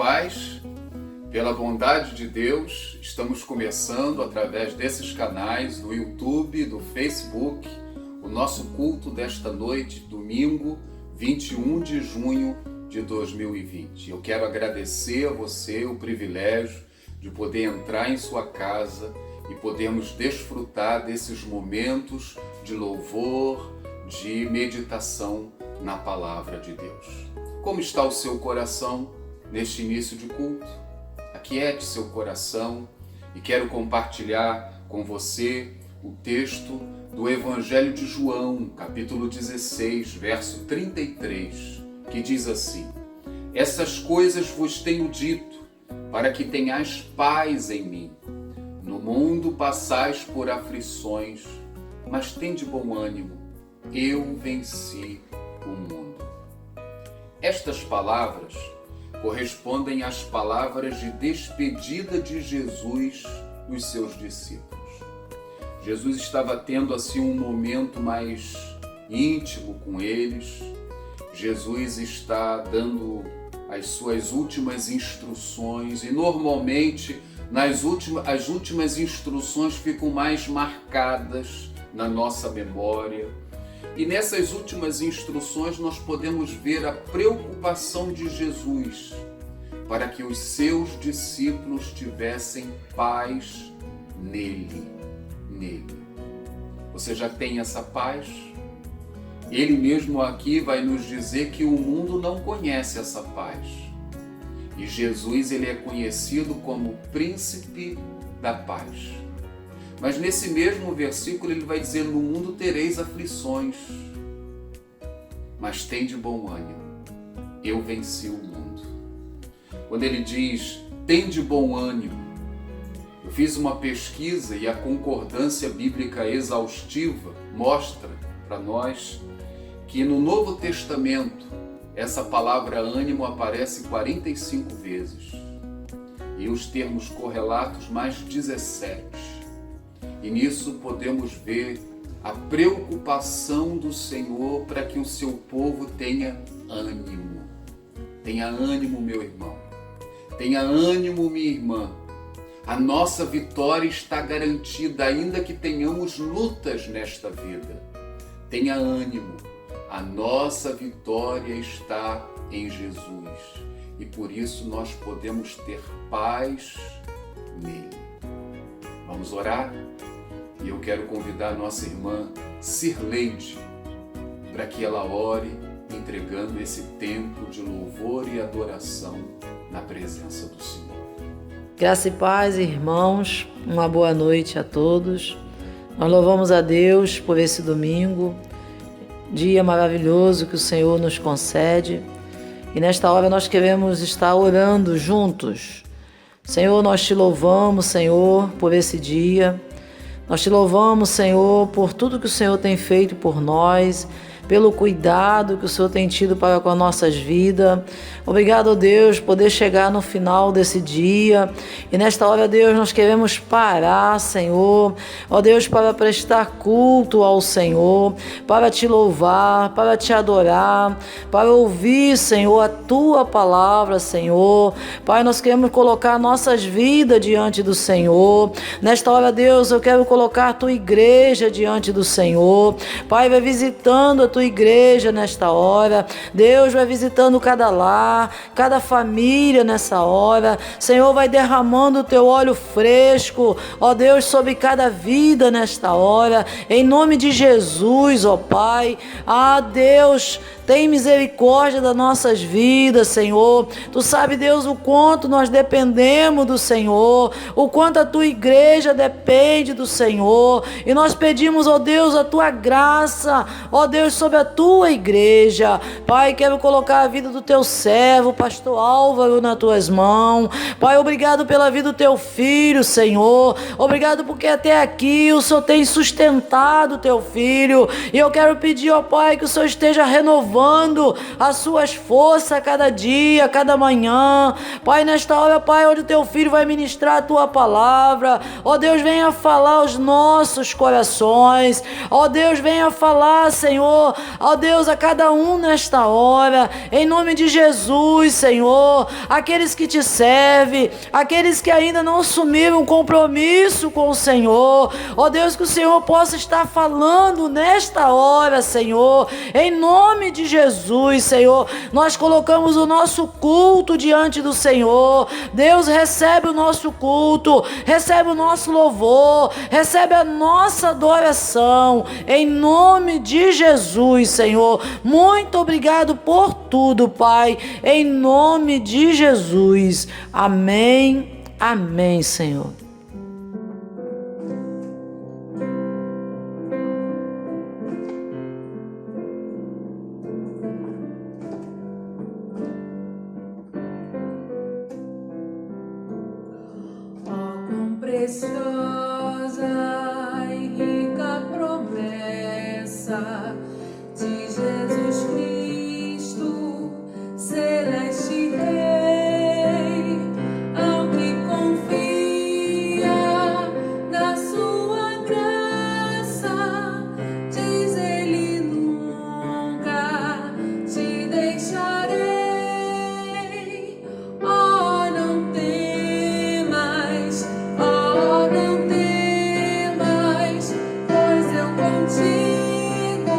paz. Pela bondade de Deus, estamos começando através desses canais do YouTube, do Facebook, o nosso culto desta noite, domingo, 21 de junho de 2020. Eu quero agradecer a você o privilégio de poder entrar em sua casa e podermos desfrutar desses momentos de louvor, de meditação na palavra de Deus. Como está o seu coração neste início de culto? Aquiete seu coração e quero compartilhar com você o texto do Evangelho de João, capítulo 16, verso 33, que diz assim: Essas coisas vos tenho dito, para que tenhais paz em mim. No mundo passais por aflições, mas tende bom ânimo, eu venci o mundo. Estas palavras correspondem às palavras de despedida de Jesus dos seus discípulos. Jesus estava tendo assim um momento mais íntimo com eles. Jesus está dando as suas últimas instruções e normalmente as últimas instruções ficam mais marcadas na nossa memória. E nessas últimas instruções nós podemos ver a preocupação de Jesus para que os seus discípulos tivessem paz nele. Você já tem essa paz? Ele mesmo aqui vai nos dizer que o mundo não conhece essa paz. E Jesus, ele é conhecido como Príncipe da Paz. Mas nesse mesmo versículo ele vai dizer: no mundo tereis aflições, mas tende bom ânimo, eu venci o mundo. Quando ele diz tende bom ânimo, eu fiz uma pesquisa e a concordância bíblica exaustiva mostra para nós que no Novo Testamento essa palavra ânimo aparece 45 vezes e os termos correlatos mais 17. E nisso podemos ver a preocupação do Senhor para que o seu povo tenha ânimo. Tenha ânimo, meu irmão. Tenha ânimo, minha irmã. A nossa vitória está garantida, ainda que tenhamos lutas nesta vida. Tenha ânimo. A nossa vitória está em Jesus. E por isso nós podemos ter paz nele. Vamos orar? E eu quero convidar a nossa irmã Cirleide para que ela ore entregando esse tempo de louvor e adoração na presença do Senhor. Graça e paz, irmãos, uma boa noite a todos. Nós louvamos a Deus por esse domingo, dia maravilhoso que o Senhor nos concede. E nesta hora nós queremos estar orando juntos. Senhor, nós te louvamos, Senhor, por esse dia. Nós te louvamos, Senhor, por tudo que o Senhor tem feito por nós, pelo cuidado que o Senhor tem tido para com as nossas vidas. Obrigado, Deus, por poder chegar no final desse dia. E nesta hora, Deus, nós queremos parar, Senhor, ó Deus, para prestar culto ao Senhor, para te louvar, para te adorar, para ouvir, Senhor, a tua palavra, Senhor. Pai, nós queremos colocar nossas vidas diante do Senhor. Nesta hora, Deus, eu quero colocar a tua igreja diante do Senhor. Pai, vai visitando a tua igreja nesta hora. Deus vai visitando cada lar, cada família nessa hora. Senhor, vai derramando o teu óleo fresco, ó Deus, sobre cada vida nesta hora. Em nome de Jesus, ó Pai. Ah, Deus, tem misericórdia das nossas vidas, Senhor. Tu sabe, Deus, o quanto nós dependemos do Senhor, o quanto a tua igreja depende do Senhor. E nós pedimos, ó Deus, a tua graça, ó Deus, sobre a tua igreja. Pai, quero colocar a vida do teu servo, pastor Álvaro, nas tuas mãos. Pai, obrigado pela vida do teu filho, Senhor. Obrigado porque até aqui o Senhor tem sustentado o teu filho. E eu quero pedir, ó Pai, que o Senhor esteja renovando as suas forças a cada dia, a cada manhã. Pai, nesta hora, Pai, onde o teu filho vai ministrar a tua palavra, ó Deus, venha falar aos nossos corações. Ó Deus, venha falar, Senhor, ó Deus, a cada um nesta hora, em nome de Jesus, Senhor, aqueles que te servem, aqueles que ainda não assumiram um compromisso com o Senhor, ó Deus, que o Senhor possa estar falando nesta hora, Senhor, em nome de Jesus, Senhor. Nós colocamos o nosso culto diante do Senhor. Deus, recebe o nosso culto, recebe o nosso louvor, recebe a nossa adoração, em nome de Jesus, Senhor. Muito obrigado por tudo, Pai, em nome de Jesus. Amém, amém, Senhor. Preciosa e rica promessa de Jesus Cristo, celeste Rei, ao que confia na sua graça, diz Ele: nunca te deixarei. Oh, não temas. Oh, não temas, pois eu contigo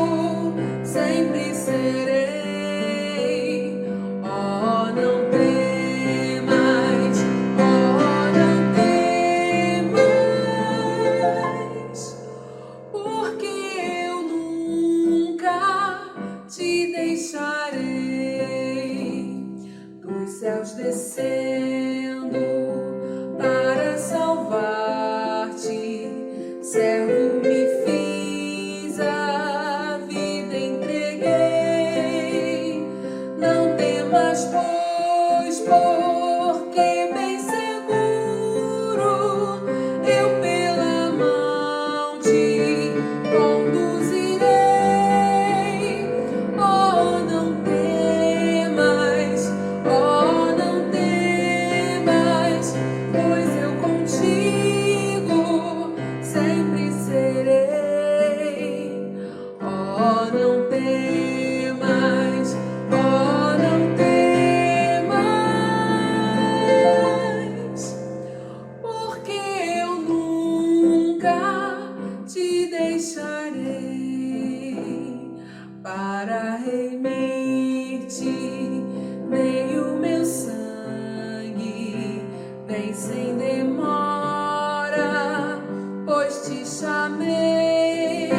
sempre serei. Oh, não temas, oh, não temas, porque eu nunca te deixarei. Dos céus descendo para salvar-te, servo me fiz, a vida entreguei. Não temas, pois, porque bem seguro eu pela mão te conduzirei. Oh, não temas, oh, não temas, pois eu contigo sempre serei. Oh, não temas, oh, não temas, porque eu nunca te deixarei para remir-te, nem o meu sangue vem sem demora, pois te chamei,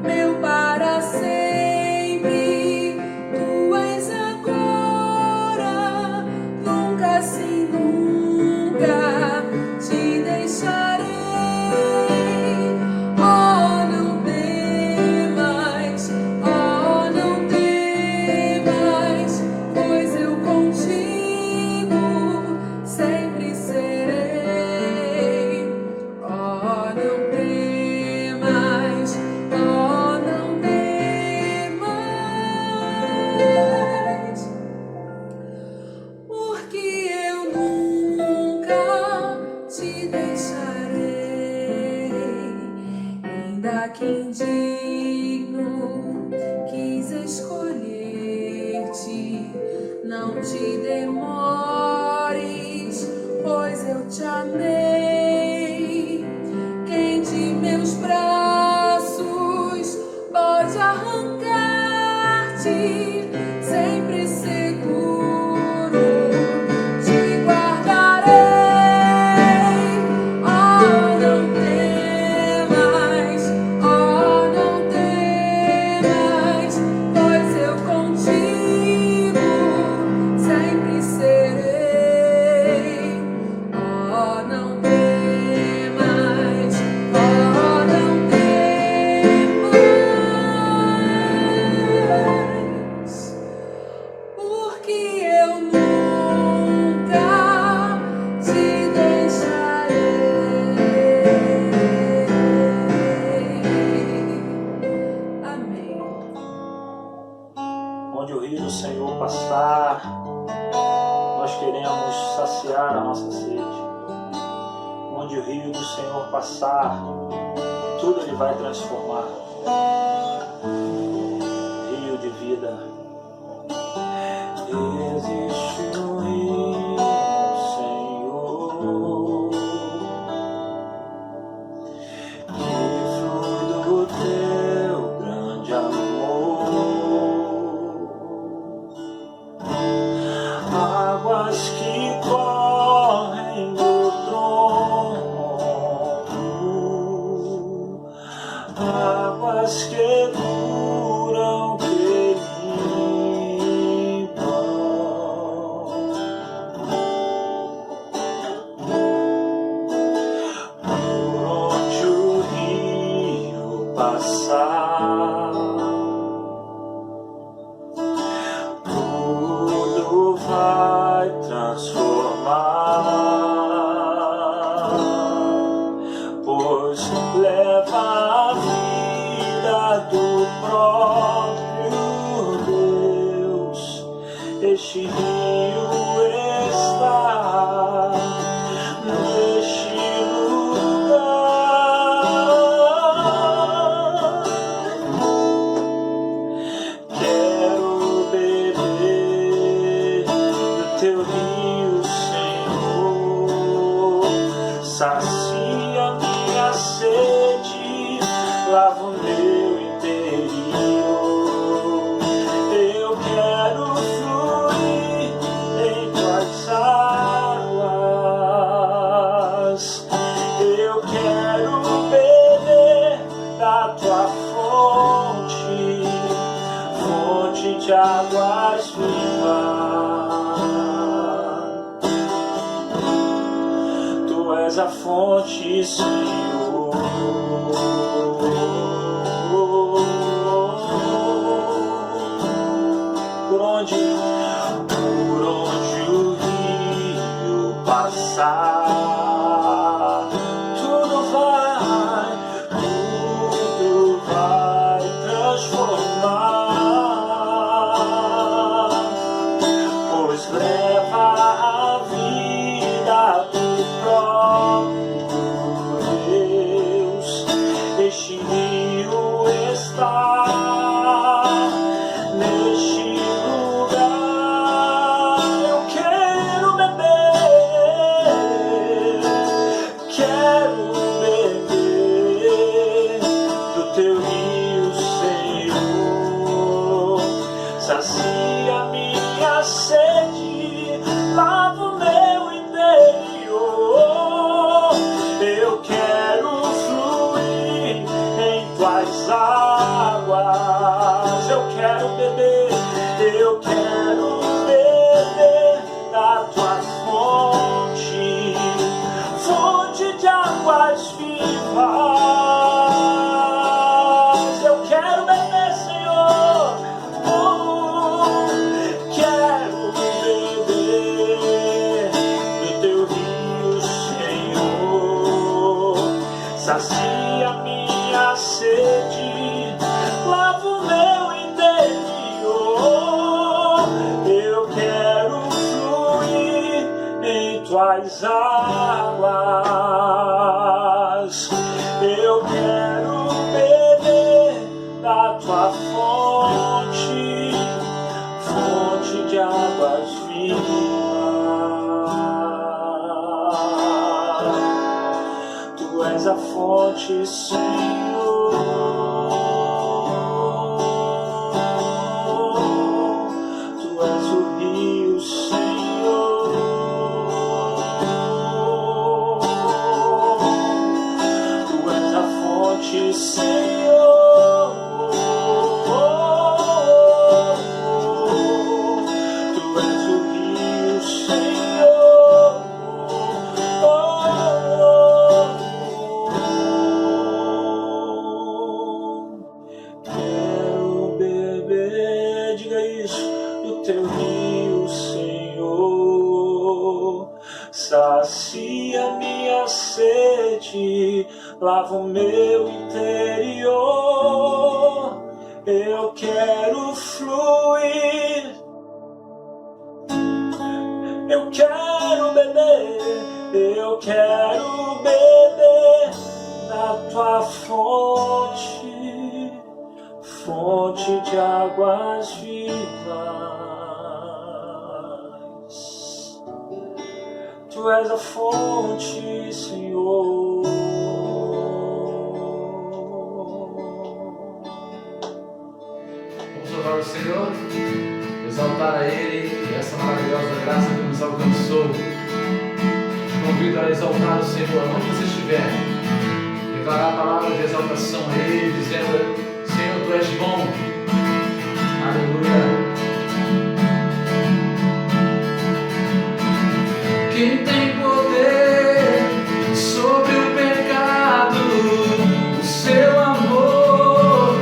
meu para sempre, tu és agora, nunca sim nunca te deixarei. Oh, não temas, oh, não temas, pois eu contigo sempre serei. Oh, não temas, oh, não temas, porque eu nunca te deixarei. Ainda que indigno quis escolher-te, não te demores, pois eu te amei. Quem de meus braços pode arrancar-te, sempre seguro te guardarei. Oh, não temas, oh, não temas, pois eu contigo sempre serei. Oh, não temas, oh, não temas, porque eu nunca te deixarei. Amém. Onde o rio do Senhor passar, nós queremos saciar a nossa sede. Onde o rio do Senhor passar, tudo Ele vai transformar. vida. Existe um rio, Senhor, que flui do teu grande amor, águas que correm do trono, águas que curam, que limpam. Por onde o rio passar, tudo vai transformar, pois leva a vida do próprio Deus. Este rio está neste lugar. Quero beber do teu rio, Senhor. Sacia minha sede, lava o meu interior. Eu quero fluir em tuas águas. Eu quero beber da tua fonte, fonte de águas vivas. Tu és a fonte, Senhor. Por onde o rio passar, tudo vai transformar, pois leva a vida do próprio Deus. Este rio está neste lugar. Eu quero beber do teu rio, Senhor. Sacia minha sede, lava o meu interior. Eu quero fluir em tuas águas. Eu quero beber da tua fonte, fonte de águas vivas. Eu quero beber, Senhor. Quero beber do teu rio, Senhor. Sacia minha sede, lava o meu interior. Eu quero fluir em tuas águas. Eu quero beber da tua fonte, fonte de águas vivas. Tu és a fonte, Senhor. Tu és o rio, Senhor. Tu és a fonte, Senhor. Tu és o rio, Senhor. Quero beber, diga isso, do teu rio, Senhor. Sacia minha sede, lava o meu interior. Eu quero fluir, eu quero beber, eu quero beber da tua fonte, fonte de águas vivas. Tu és a fonte, Senhor. Vamos louvar o Senhor, exaltar a Ele e essa maravilhosa graça que nos alcançou. Te convido a exaltar o Senhor onde você estiver. Declarar a palavra de exaltação a Ele, dizendo: Senhor, Tu és bom. Aleluia. Quem tem poder sobre o pecado, o seu amor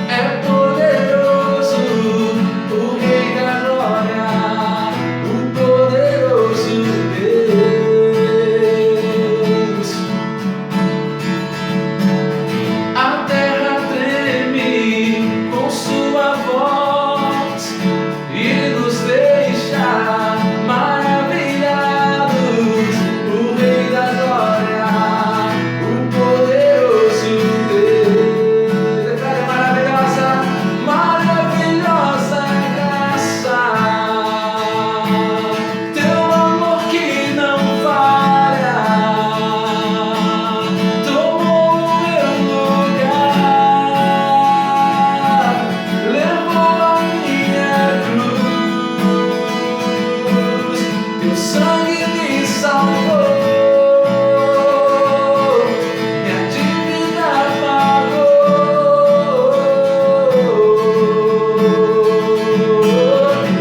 é poderoso, o Rei da glória, o poderoso Deus. A terra treme com sua voz e nos deixa maravilhados. O Rei da glória, o poderoso Deus. Declare: maravilhosa, maravilhosa graça. Teu amor que não falha tomou o meu lugar, levou a minha cruz. Teu sangue me salvou, minha dívida pagou.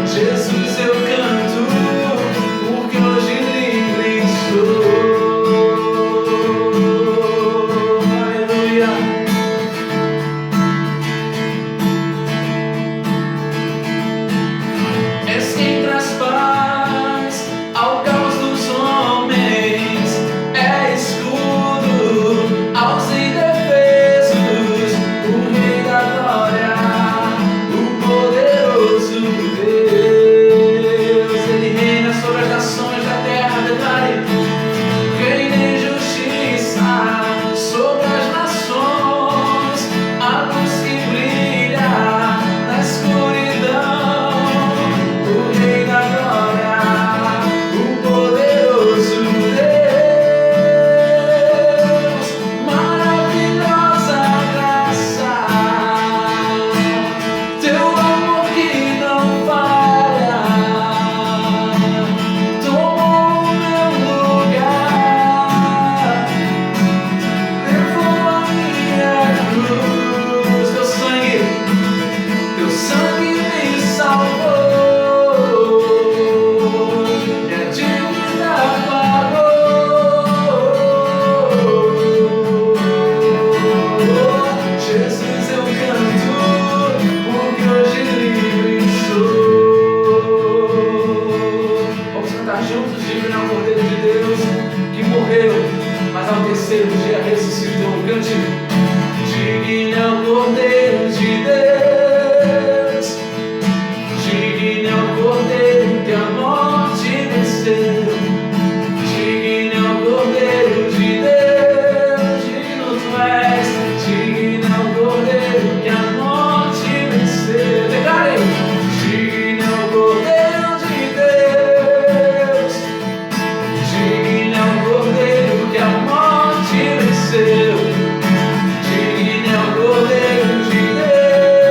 Jesus, eu canto, porque hoje livre sou. Aleluia. És quem traz paz ao caos dos homens, é escudo aos indefesos, o Rei da glória, o poderoso Deus. Ele reina sobre as nações da terra. Declare: reina em justiça sobre as nações, a luz que brilha na escuridão. O Rei da glória, o poderoso Deus. Maravilhosa graça, teu amor que não falha tomou o meu lugar, levou a minha cruz. Teu sangue me salvou, minha dívida pagou. Jesus, eu canto, porque hoje livre sou. Vamos cantar juntos: digno é o Cordeiro de Deus que morreu, mas ao terceiro dia ressuscitou. Cante: digno é o Cordeiro de Deus, digno é o Cordeiro que a morte venceu. Digno é o Cordeiro de Deus, digno Tu és. Digno é o Cordeiro que a morte venceu. Declare: digno é o Cordeiro de Deus, digno é o Cordeiro que a morte venceu. Digno é o Cordeiro de Deus.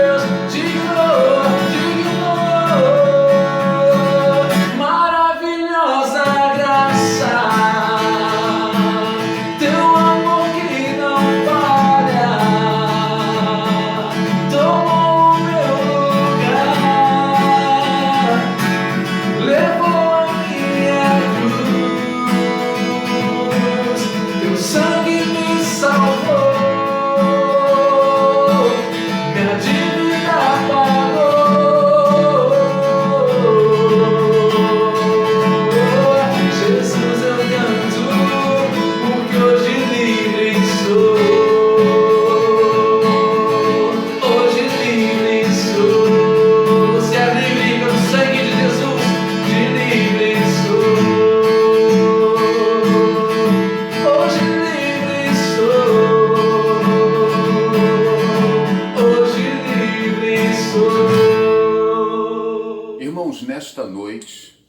Irmãos, nesta noite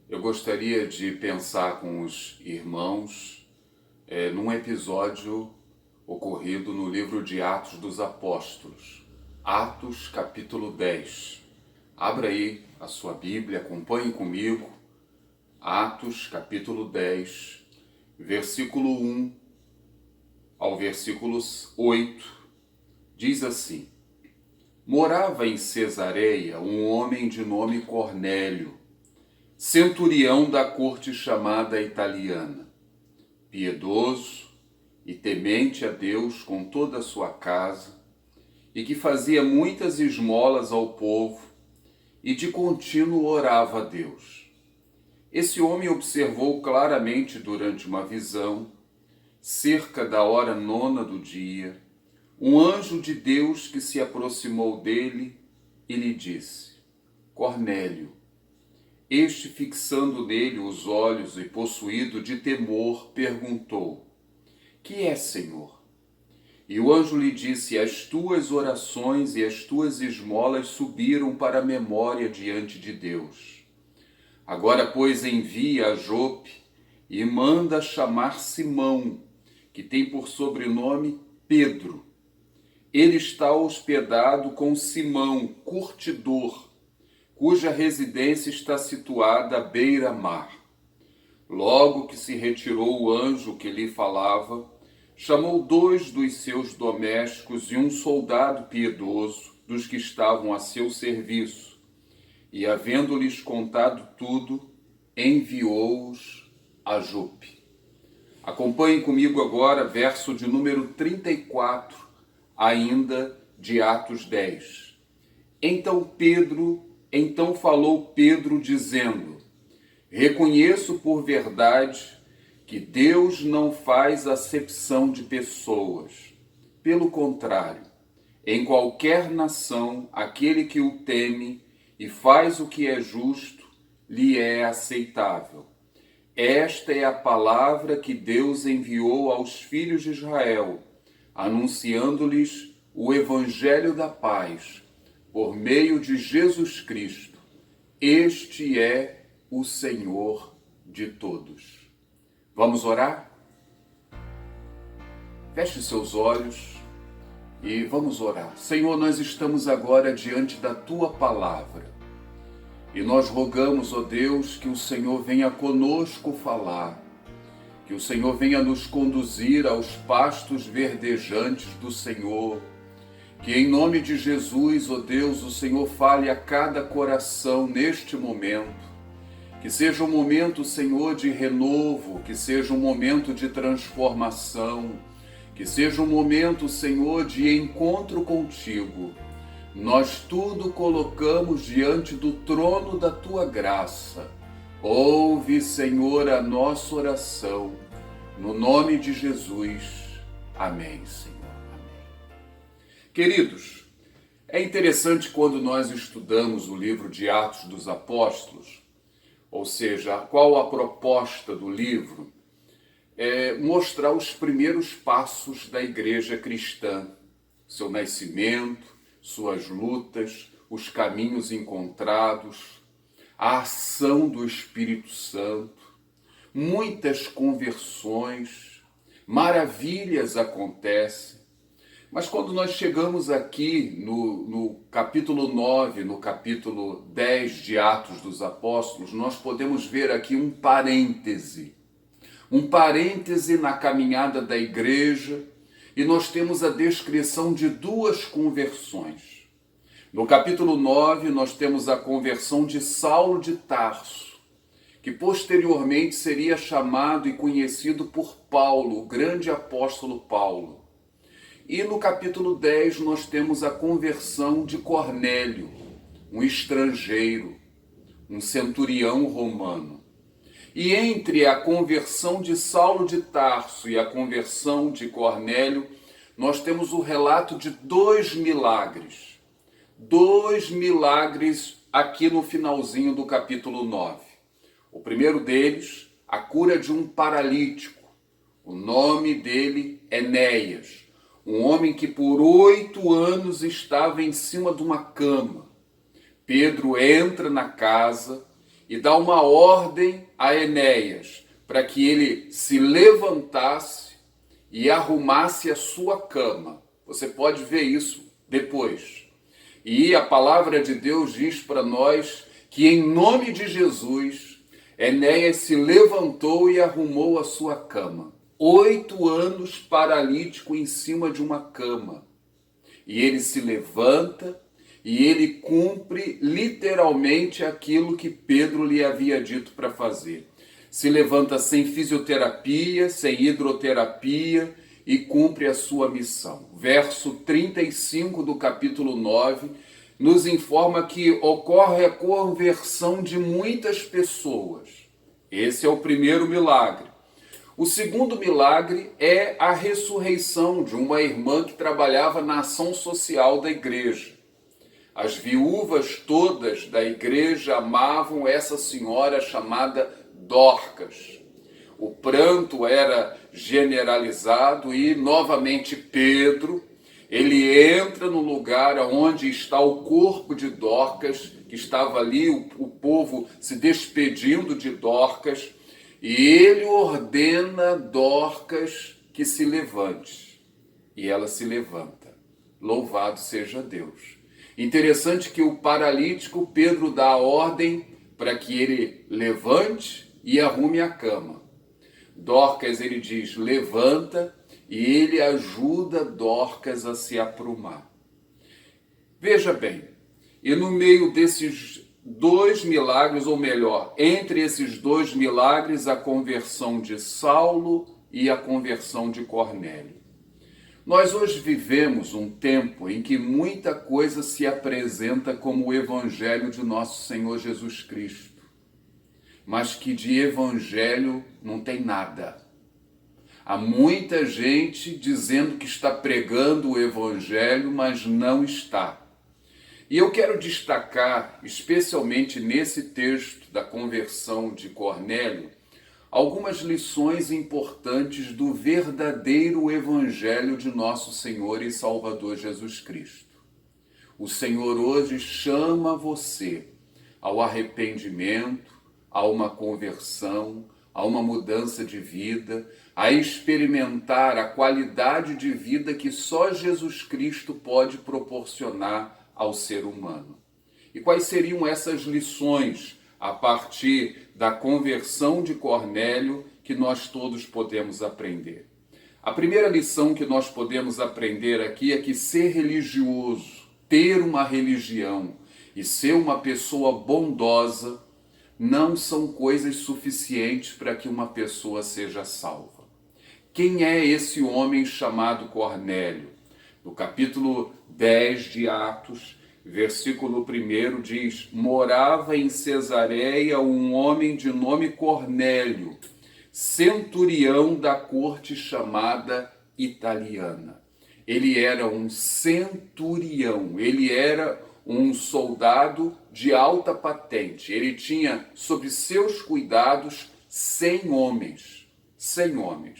eu gostaria de pensar com os irmãos num episódio ocorrido no livro de Atos dos Apóstolos, Atos capítulo 10. Abra aí a sua Bíblia, acompanhe comigo, Atos capítulo 10, versículo 1 ao versículo 8, diz assim: Morava em Cesareia um homem de nome Cornélio, centurião da corte chamada italiana, piedoso e temente a Deus com toda a sua casa, e que fazia muitas esmolas ao povo, e de contínuo orava a Deus. Esse homem observou claramente durante uma visão, cerca da hora 9 do dia, um anjo de Deus que se aproximou dele e lhe disse: Cornélio. Este, fixando nele os olhos e possuído de temor, perguntou: Que é, Senhor? E o anjo lhe disse: As tuas orações e as tuas esmolas subiram para a memória diante de Deus. Agora, pois, envia a Jope e manda chamar Simão, que tem por sobrenome Pedro. Ele está hospedado com Simão, curtidor, cuja residência está situada à beira-mar. Logo que se retirou o anjo que lhe falava, chamou 2 dos seus domésticos e um soldado piedoso dos que estavam a seu serviço, e, havendo-lhes contado tudo, enviou-os a Jope. Acompanhem comigo agora verso de número 34, ainda de Atos 10. Então falou Pedro, dizendo: Reconheço por verdade que Deus não faz acepção de pessoas. Pelo contrário, em qualquer nação, aquele que o teme e faz o que é justo, lhe é aceitável. Esta é a palavra que Deus enviou aos filhos de Israel, anunciando-lhes o evangelho da paz, por meio de Jesus Cristo. Este é o Senhor de todos. Vamos orar? Feche seus olhos e vamos orar. Senhor, nós estamos agora diante da Tua palavra e nós rogamos, ó Deus, que o Senhor venha conosco falar, que o Senhor venha nos conduzir aos pastos verdejantes do Senhor, que em nome de Jesus, ó Deus, o Senhor fale a cada coração neste momento, que seja um momento, Senhor, de renovo, que seja um momento de transformação, que seja um momento, Senhor, de encontro contigo. Nós tudo colocamos diante do trono da Tua graça. Ouve, Senhor, a nossa oração, no nome de Jesus. Amém, Senhor. Queridos, é interessante quando nós estudamos o livro de Atos dos Apóstolos, ou seja, qual a proposta do livro, mostrar os primeiros passos da igreja cristã, seu nascimento, suas lutas, os caminhos encontrados, a ação do Espírito Santo, muitas conversões, maravilhas acontecem. Mas quando nós chegamos aqui no capítulo 9, no capítulo 10 de Atos dos Apóstolos, nós podemos ver aqui um parêntese na caminhada da igreja, e nós temos a descrição de 2 conversões. No capítulo 9, nós temos a conversão de Saulo de Tarso, que posteriormente seria chamado e conhecido por Paulo, o grande apóstolo Paulo. E no capítulo 10 nós temos a conversão de Cornélio, um estrangeiro, um centurião romano. E entre a conversão de Saulo de Tarso e a conversão de Cornélio, nós temos o relato de 2 milagres. 2 milagres aqui no finalzinho do capítulo 9. O primeiro deles, a cura de um paralítico. O nome dele é Enéas, um homem que por 8 anos estava em cima de uma cama. Pedro entra na casa e dá uma ordem a Enéas para que ele se levantasse e arrumasse a sua cama. Você pode ver isso depois. E a palavra de Deus diz para nós que em nome de Jesus, Enéas se levantou e arrumou a sua cama. 8 anos paralítico em cima de uma cama. E ele se levanta e ele cumpre literalmente aquilo que Pedro lhe havia dito para fazer. Se levanta sem fisioterapia, sem hidroterapia e cumpre a sua missão. Verso 35 do capítulo 9 nos informa que ocorre a conversão de muitas pessoas. Esse é o primeiro milagre. O segundo milagre é a ressurreição de uma irmã que trabalhava na ação social da igreja. As viúvas todas da igreja amavam essa senhora chamada Dorcas. O pranto era generalizado e, novamente, Pedro, ele entra no lugar onde está o corpo de Dorcas, que estava ali, o povo se despedindo de Dorcas, e ele ordena Dorcas que se levante. E ela se levanta. Louvado seja Deus. Interessante que o paralítico, Pedro dá a ordem para que ele levante e arrume a cama. Dorcas, ele diz, levanta, e ele ajuda Dorcas a se aprumar. Veja bem, e no meio desses 2 milagres, ou melhor, entre esses 2 milagres, a conversão de Saulo e a conversão de Cornélio. Nós hoje vivemos um tempo em que muita coisa se apresenta como o evangelho de nosso Senhor Jesus Cristo, mas que de evangelho não tem nada. Há muita gente dizendo que está pregando o evangelho, mas não está. E eu quero destacar, especialmente nesse texto da conversão de Cornélio, algumas lições importantes do verdadeiro evangelho de nosso Senhor e Salvador Jesus Cristo. O Senhor hoje chama você ao arrependimento, a uma conversão, a uma mudança de vida, a experimentar a qualidade de vida que só Jesus Cristo pode proporcionar ao ser humano. E quais seriam essas lições a partir da conversão de Cornélio que nós todos podemos aprender? A primeira lição que nós podemos aprender aqui é que ser religioso, ter uma religião e ser uma pessoa bondosa não são coisas suficientes para que uma pessoa seja salva. Quem é esse homem chamado Cornélio? No capítulo 10 de Atos, versículo 1 diz: morava em Cesareia um homem de nome Cornélio, centurião da corte chamada italiana. Ele era um centurião, ele era um soldado de alta patente. Ele tinha sob seus cuidados 100 homens. 100 homens.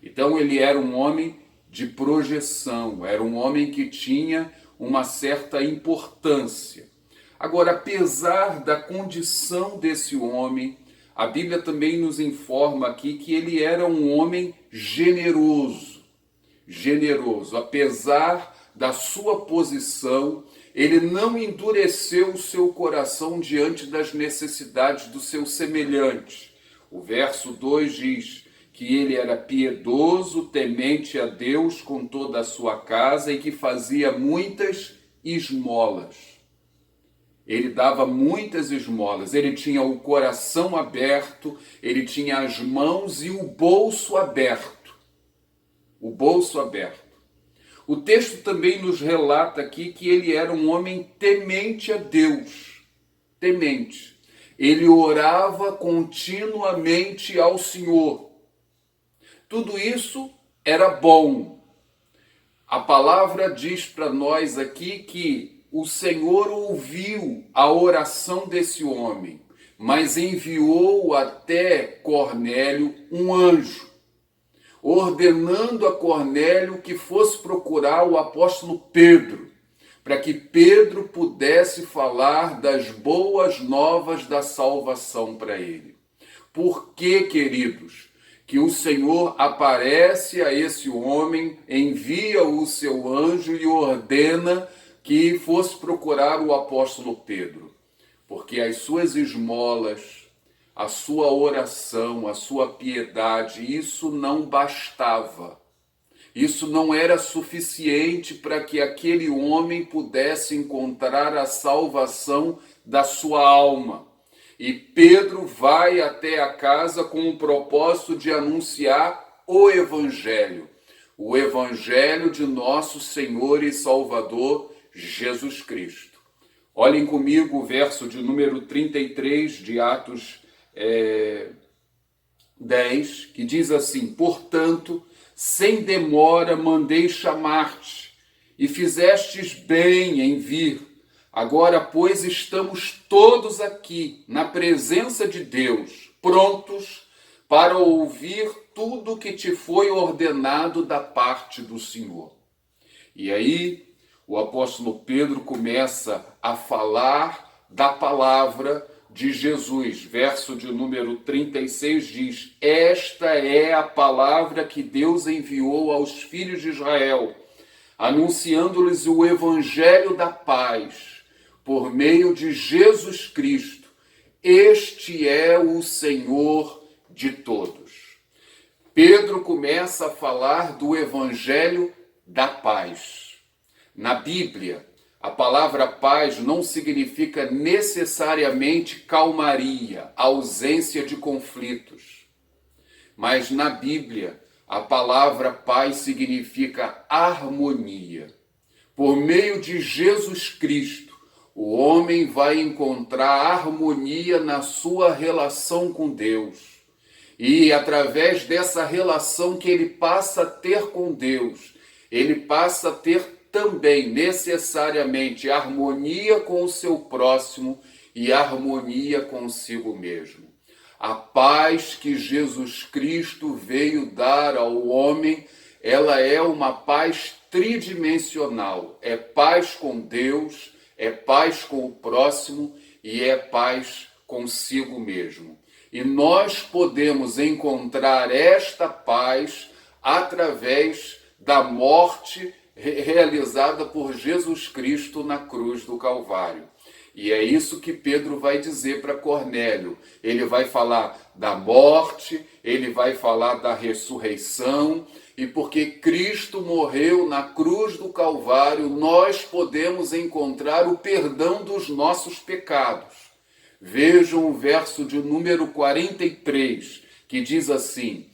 Então ele era um homem de projeção, era um homem que tinha uma certa importância. Agora, apesar da condição desse homem, a Bíblia também nos informa aqui que ele era um homem generoso. Generoso. Apesar da sua posição, ele não endureceu o seu coração diante das necessidades do seu semelhante. O verso 2 diz que ele era piedoso, temente a Deus com toda a sua casa e que fazia muitas esmolas. Ele dava muitas esmolas, ele tinha o coração aberto, ele tinha as mãos e o bolso aberto. O bolso aberto. O texto também nos relata aqui que ele era um homem temente a Deus. Temente. Ele orava continuamente ao Senhor. Tudo isso era bom. A palavra diz para nós aqui que o Senhor ouviu a oração desse homem, mas enviou até Cornélio um anjo, ordenando a Cornélio que fosse procurar o apóstolo Pedro, para que Pedro pudesse falar das boas novas da salvação para ele. Por que, queridos, que o Senhor aparece a esse homem, envia o seu anjo e ordena que fosse procurar o apóstolo Pedro? Porque as suas esmolas, a sua oração, a sua piedade, isso não bastava. Isso não era suficiente para que aquele homem pudesse encontrar a salvação da sua alma. E Pedro vai até a casa com o propósito de anunciar o Evangelho de nosso Senhor e Salvador Jesus Cristo. Olhem comigo o verso de número 33 de Atos 10, que diz assim: portanto, sem demora mandei chamar-te, e fizestes bem em vir. Agora, pois, estamos todos aqui, na presença de Deus, prontos para ouvir tudo que te foi ordenado da parte do Senhor. E aí, o apóstolo Pedro começa a falar da palavra de Jesus. Verso de número 36 diz: esta é a palavra que Deus enviou aos filhos de Israel, anunciando-lhes o evangelho da paz, por meio de Jesus Cristo. Este é o Senhor de todos. Pedro começa a falar do evangelho da paz. Na Bíblia, a palavra paz não significa necessariamente calmaria, ausência de conflitos. Mas na Bíblia, a palavra paz significa harmonia. Por meio de Jesus Cristo, o homem vai encontrar harmonia na sua relação com Deus. E através dessa relação que ele passa a ter com Deus, ele passa a ter também necessariamente harmonia com o seu próximo e harmonia consigo mesmo. A paz que Jesus Cristo veio dar ao homem, ela é uma paz tridimensional. É paz com Deus, é paz com o próximo e é paz consigo mesmo. E nós podemos encontrar esta paz através da morte realizada por Jesus Cristo na cruz do Calvário. E é isso que Pedro vai dizer para Cornélio. Ele vai falar da morte, ele vai falar da ressurreição, e porque Cristo morreu na cruz do Calvário, nós podemos encontrar o perdão dos nossos pecados. Vejam o verso de número 43, que diz assim: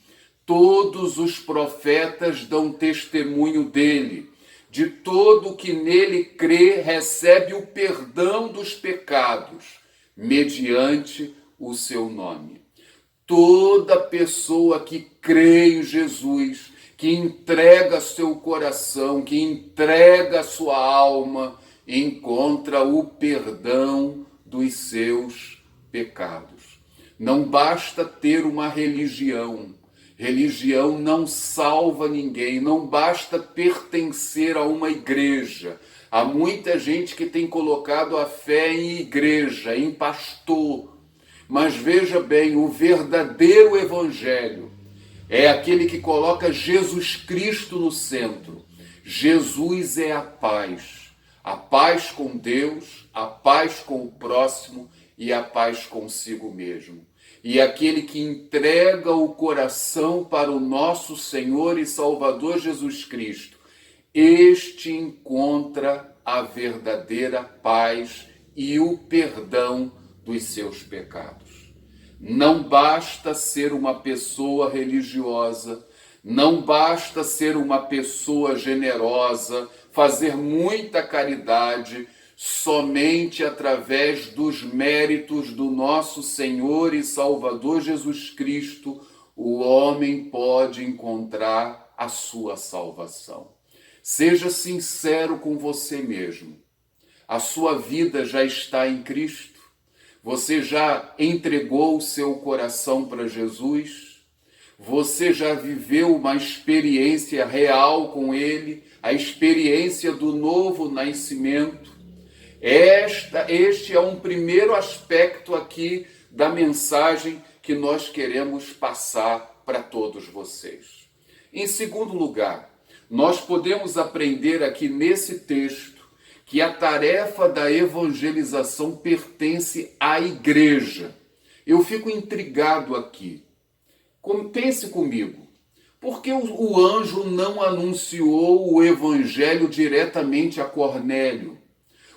todos os profetas dão testemunho dele. De todo que nele crê, recebe o perdão dos pecados, mediante o seu nome. Toda pessoa que crê em Jesus, que entrega seu coração, que entrega sua alma, encontra o perdão dos seus pecados. Não basta ter uma religião. Religião não salva ninguém, não basta pertencer a uma igreja. Há muita gente que tem colocado a fé em igreja, em pastor. Mas veja bem, o verdadeiro evangelho é aquele que coloca Jesus Cristo no centro. Jesus é a paz com Deus, a paz com o próximo e a paz consigo mesmo. E aquele que entrega o coração para o nosso Senhor e Salvador Jesus Cristo, este encontra a verdadeira paz e o perdão dos seus pecados. Não basta ser uma pessoa religiosa, não basta ser uma pessoa generosa, fazer muita caridade. Somente através dos méritos do nosso Senhor e Salvador Jesus Cristo, o homem pode encontrar a sua salvação. Seja sincero com você mesmo. A sua vida já está em Cristo? Você já entregou o seu coração para Jesus? Você já viveu uma experiência real com Ele, a experiência do novo nascimento. Este é um primeiro aspecto aqui da mensagem que nós queremos passar para todos vocês. Em segundo lugar, nós podemos aprender aqui nesse texto que a tarefa da evangelização pertence à igreja. Eu fico intrigado aqui. Pense comigo. Por que o anjo não anunciou o evangelho diretamente a Cornélio?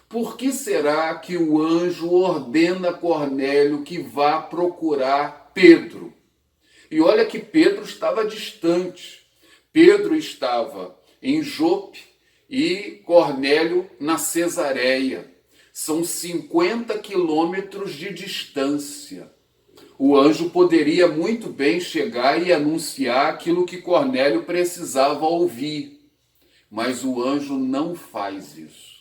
Por que será que o anjo ordena a Cornélio que vá procurar Pedro? E olha que Pedro estava distante. Pedro estava em Jope e Cornélio na Cesareia. São 50 quilômetros de distância. O anjo poderia muito bem chegar e anunciar aquilo que Cornélio precisava ouvir. Mas o anjo não faz isso.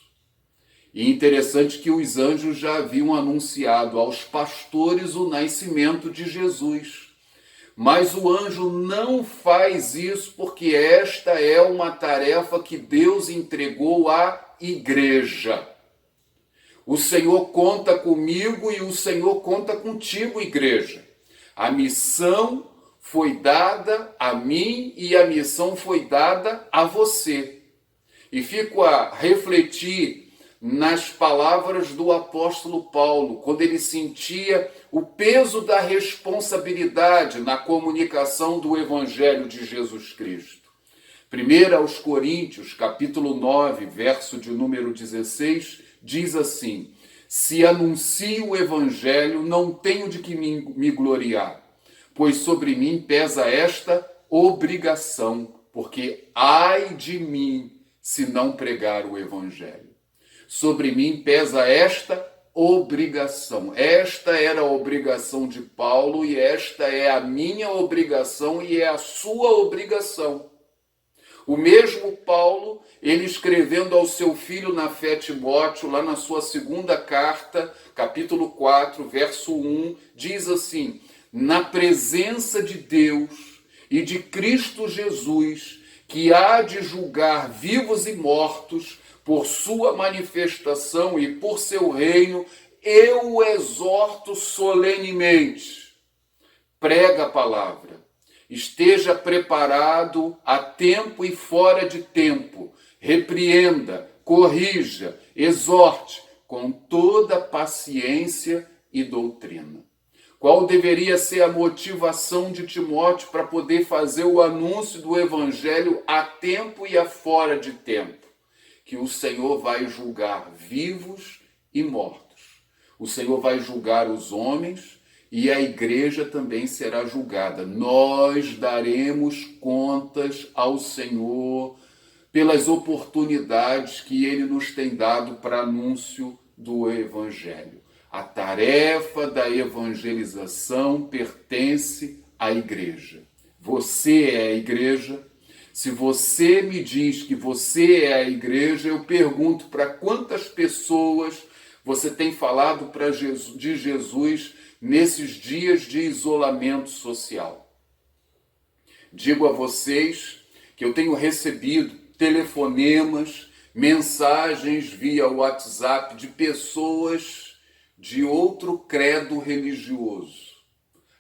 E interessante que os anjos já haviam anunciado aos pastores o nascimento de Jesus. Mas o anjo não faz isso porque esta é uma tarefa que Deus entregou à igreja. O Senhor conta comigo e o Senhor conta contigo, igreja. A missão foi dada a mim e a missão foi dada a você. E fico a refletir nas palavras do apóstolo Paulo, quando ele sentia o peso da responsabilidade na comunicação do Evangelho de Jesus Cristo. 1 aos Coríntios, capítulo 9, verso de número 16, diz assim: se anuncio o Evangelho, não tenho de que me gloriar, pois sobre mim pesa esta obrigação, porque ai de mim se não pregar o Evangelho. Sobre mim pesa esta obrigação. Esta era a obrigação de Paulo e esta é a minha obrigação e é a sua obrigação. O mesmo Paulo, ele escrevendo ao seu filho na fé Timóteo, lá na sua segunda carta, capítulo 4, verso 1, diz assim: na presença de Deus e de Cristo Jesus, que há de julgar vivos e mortos, por sua manifestação e por seu reino, eu o exorto solenemente. Prega a palavra. Esteja preparado a tempo e fora de tempo. Repreenda, corrija, exorte com toda paciência e doutrina. Qual deveria ser a motivação de Timóteo para poder fazer o anúncio do evangelho a tempo e a fora de tempo? Que o Senhor vai julgar vivos e mortos. O Senhor vai julgar os homens e a igreja também será julgada. Nós daremos contas ao Senhor pelas oportunidades que Ele nos tem dado para anúncio do Evangelho. A tarefa da evangelização pertence à igreja. Você é a igreja. Se você me diz que você é a igreja, eu pergunto para quantas pessoas você tem falado de Jesus nesses dias de isolamento social. Digo a vocês que eu tenho recebido telefonemas, mensagens via WhatsApp de pessoas de outro credo religioso.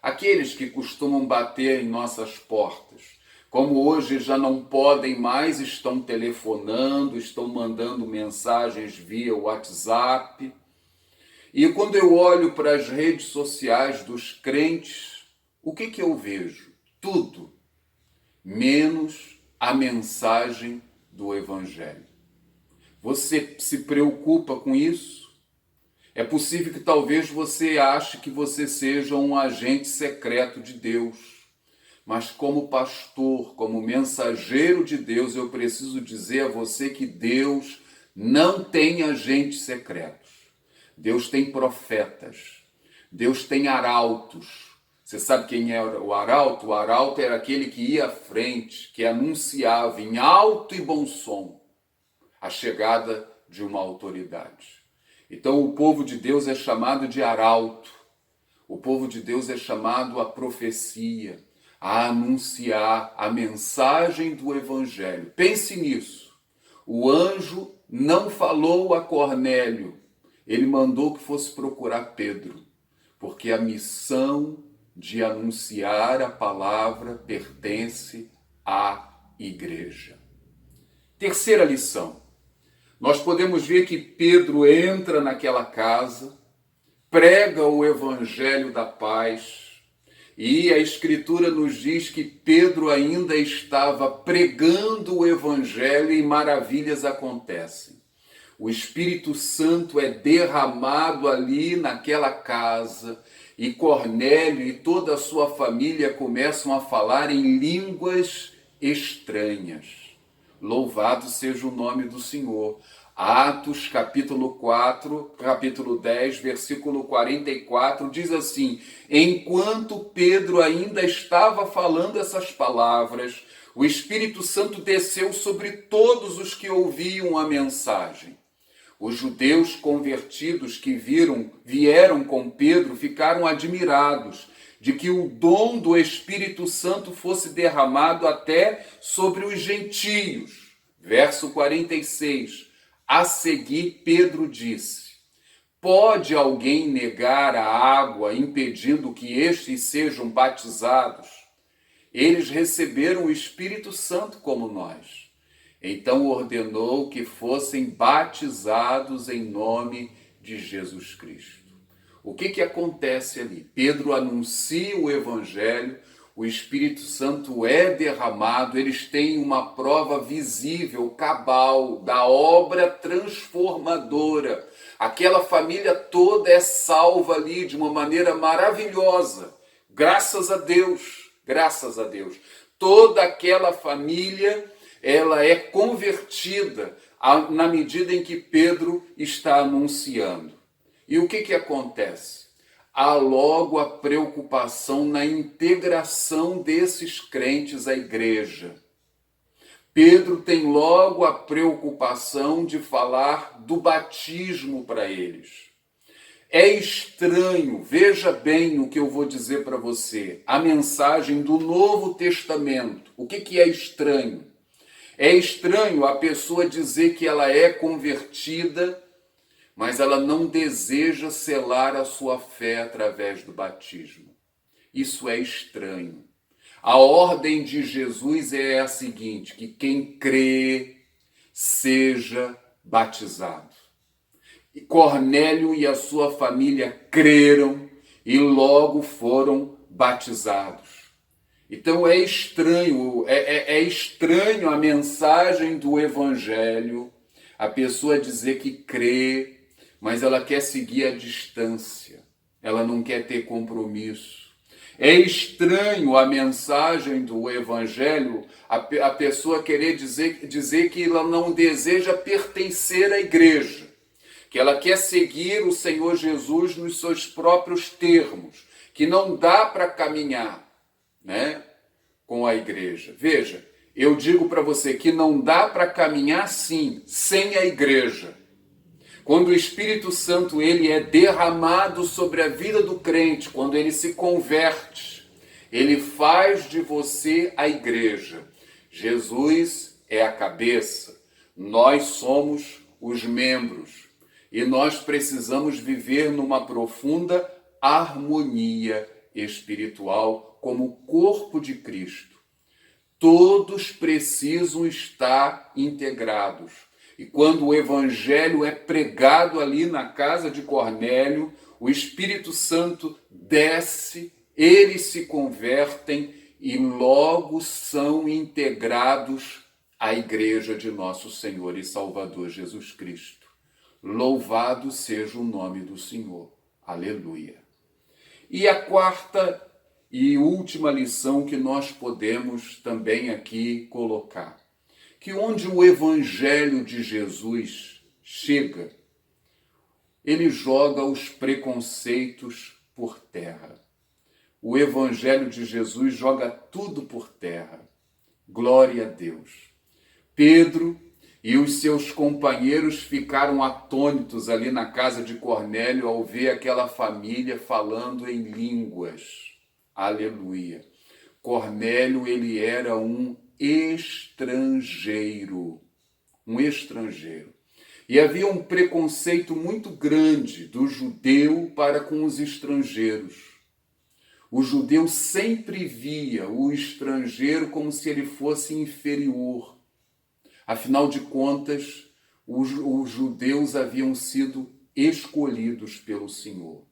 Aqueles que costumam bater em nossas portas. Como hoje já não podem mais, estão telefonando, estão mandando mensagens via WhatsApp. E quando eu olho para as redes sociais dos crentes, o que eu vejo? Tudo, menos a mensagem do Evangelho. Você se preocupa com isso? É possível que talvez você ache que você seja um agente secreto de Deus. Mas como pastor, como mensageiro de Deus, eu preciso dizer a você que Deus não tem agentes secretos. Deus tem profetas. Deus tem arautos. Você sabe quem é o arauto? O arauto era aquele que ia à frente, que anunciava em alto e bom som a chegada de uma autoridade. Então o povo de Deus é chamado de arauto. O povo de Deus é chamado à profecia. a anunciar a mensagem do Evangelho. Pense nisso. O anjo não falou a Cornélio, ele mandou que fosse procurar Pedro, porque a missão de anunciar a palavra pertence à igreja. Terceira lição. Nós podemos ver que Pedro entra naquela casa, prega o evangelho da paz, e a Escritura nos diz que Pedro ainda estava pregando o evangelho e maravilhas acontecem. O Espírito Santo é derramado ali naquela casa e Cornélio e toda a sua família começam a falar em línguas estranhas. Louvado seja o nome do Senhor. Atos, capítulo 4, capítulo 10, versículo 44, diz assim: enquanto Pedro ainda estava falando essas palavras, o Espírito Santo desceu sobre todos os que ouviam a mensagem. Os judeus convertidos que vieram com Pedro ficaram admirados de que o dom do Espírito Santo fosse derramado até sobre os gentios. Verso 46. A seguir, Pedro disse: pode alguém negar a água, impedindo que estes sejam batizados? Eles receberam o Espírito Santo como nós. Então ordenou que fossem batizados em nome de Jesus Cristo. O que acontece ali? Pedro anuncia o Evangelho, o Espírito Santo é derramado, eles têm uma prova visível, cabal, da obra transformadora. Aquela família toda é salva ali de uma maneira maravilhosa. Graças a Deus, graças a Deus. Toda aquela família, ela é convertida na medida em que Pedro está anunciando. E o que acontece? Há logo a preocupação na integração desses crentes à igreja. Pedro tem logo a preocupação de falar do batismo para eles. É estranho, veja bem o que eu vou dizer para você, a mensagem do Novo Testamento. O que é estranho? É estranho a pessoa dizer que ela é convertida, mas ela não deseja selar a sua fé através do batismo. Isso é estranho. A ordem de Jesus é a seguinte: que quem crê seja batizado. E Cornélio e a sua família creram e logo foram batizados. Então é estranho a mensagem do Evangelho, a pessoa dizer que crê, mas ela quer seguir a distância, ela não quer ter compromisso. É estranho a mensagem do Evangelho, a pessoa querer dizer que ela não deseja pertencer à igreja, que ela quer seguir o Senhor Jesus nos seus próprios termos, que não dá para caminhar, né, com a igreja. Veja, eu digo para você que não dá para caminhar sim, sem a igreja. Quando o Espírito Santo ele é derramado sobre a vida do crente, quando ele se converte, ele faz de você a igreja. Jesus é a cabeça, nós somos os membros e nós precisamos viver numa profunda harmonia espiritual como corpo de Cristo. Todos precisam estar integrados. E quando o Evangelho é pregado ali na casa de Cornélio, o Espírito Santo desce, eles se convertem e logo são integrados à igreja de nosso Senhor e Salvador Jesus Cristo. Louvado seja o nome do Senhor. Aleluia. E a quarta e última lição que nós podemos também aqui colocar: que onde o Evangelho de Jesus chega, ele joga os preconceitos por terra. O Evangelho de Jesus joga tudo por terra. Glória a Deus. Pedro e os seus companheiros ficaram atônitos ali na casa de Cornélio ao ver aquela família falando em línguas. Aleluia. Cornélio, ele era um estrangeiro. Um estrangeiro. E havia um preconceito muito grande do judeu para com os estrangeiros. O judeu sempre via o estrangeiro como se ele fosse inferior. Afinal de contas, os judeus haviam sido escolhidos pelo Senhor.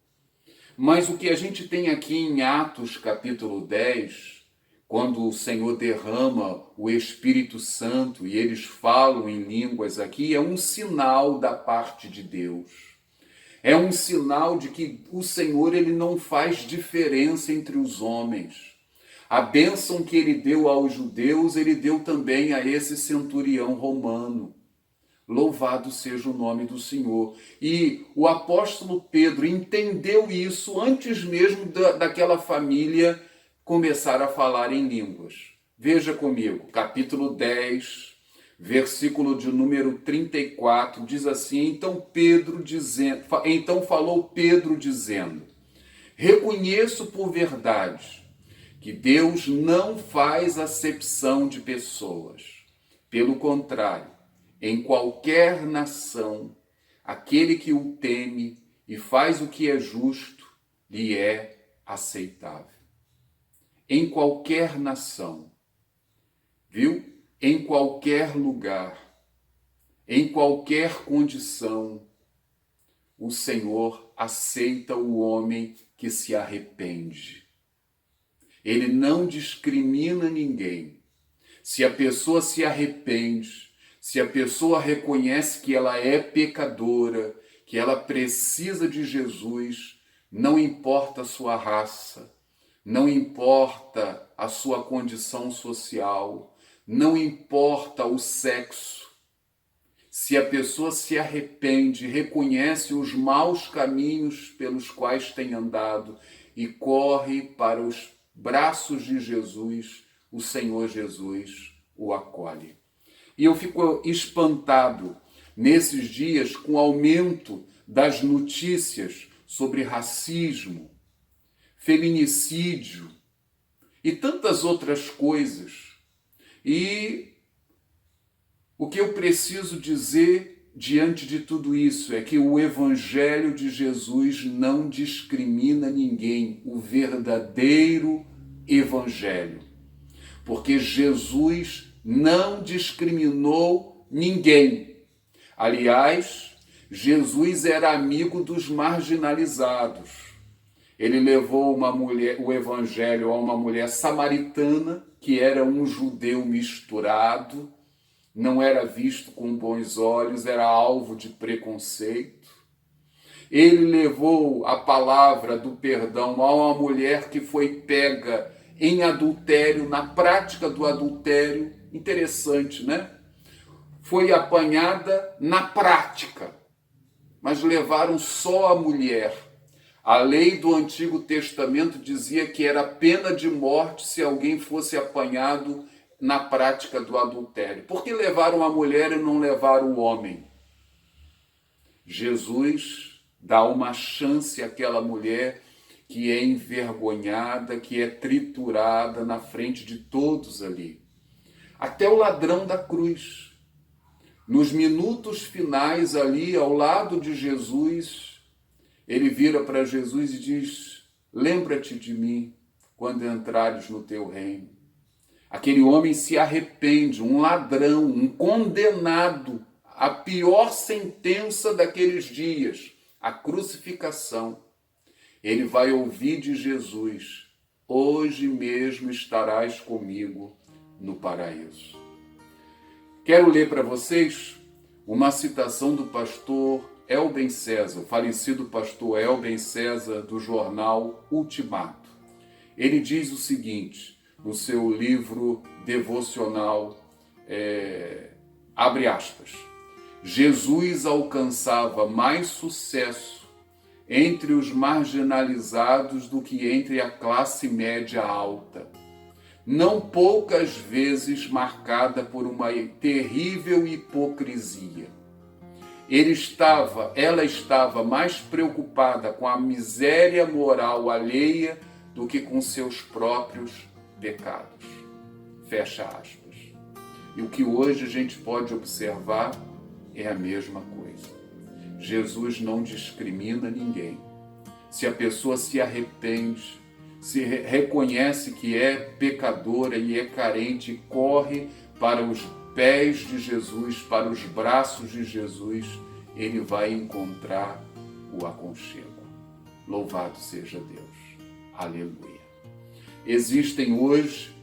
Mas o que a gente tem aqui em Atos capítulo 10, quando o Senhor derrama o Espírito Santo e eles falam em línguas aqui, é um sinal da parte de Deus. É um sinal de que o Senhor ele não faz diferença entre os homens. A bênção que ele deu aos judeus, ele deu também a esse centurião romano. Louvado seja o nome do Senhor. E o apóstolo Pedro entendeu isso antes mesmo daquela família começar a falar em línguas. Veja comigo, capítulo 10, versículo de número 34, diz assim: Então falou Pedro dizendo: reconheço por verdade que Deus não faz acepção de pessoas. Pelo contrário, em qualquer nação, aquele que o teme e faz o que é justo, lhe é aceitável. Em qualquer nação, viu? Em qualquer lugar, em qualquer condição, o Senhor aceita o homem que se arrepende. Ele não discrimina ninguém. Se a pessoa se arrepende, se a pessoa reconhece que ela é pecadora, que ela precisa de Jesus, não importa a sua raça, não importa a sua condição social, não importa o sexo. Se a pessoa se arrepende, reconhece os maus caminhos pelos quais tem andado e corre para os braços de Jesus, o Senhor Jesus o acolhe. E eu fico espantado nesses dias com o aumento das notícias sobre racismo, feminicídio e tantas outras coisas. E o que eu preciso dizer diante de tudo isso é que o Evangelho de Jesus não discrimina ninguém, o verdadeiro Evangelho. Porque Jesus não discriminou ninguém. Aliás, Jesus era amigo dos marginalizados. Ele levou o Evangelho a uma mulher samaritana, que era um judeu misturado, não era visto com bons olhos, era alvo de preconceito. Ele levou a palavra do perdão a uma mulher que foi pega em adultério, na prática do adultério. Interessante, né? Foi apanhada na prática, mas levaram só a mulher. A lei do Antigo Testamento dizia que era pena de morte se alguém fosse apanhado na prática do adultério. Por que levaram a mulher e não levaram o homem? Jesus dá uma chance àquela mulher que é envergonhada, que é triturada na frente de todos ali. Até o ladrão da cruz. Nos minutos finais ali, ao lado de Jesus, ele vira para Jesus e diz: lembra-te de mim quando entrares no teu reino. Aquele homem se arrepende, um ladrão, um condenado, a pior sentença daqueles dias, a crucificação. Ele vai ouvir de Jesus: hoje mesmo estarás comigo no paraíso. Quero ler para vocês uma citação do pastor Elben César, o falecido pastor Elben César, do jornal Ultimato. Ele diz o seguinte, no seu livro devocional, abre aspas: Jesus alcançava mais sucesso entre os marginalizados do que entre a classe média alta, não poucas vezes marcada por uma terrível hipocrisia. Ela estava mais preocupada com a miséria moral alheia do que com seus próprios pecados. Fecha aspas. E o que hoje a gente pode observar é a mesma coisa. Jesus não discrimina ninguém. Se a pessoa se arrepende, se reconhece que é pecadora e é carente, corre para os pés de Jesus, para os braços de Jesus, ele vai encontrar o aconchego. Louvado seja Deus. Aleluia. Existem hoje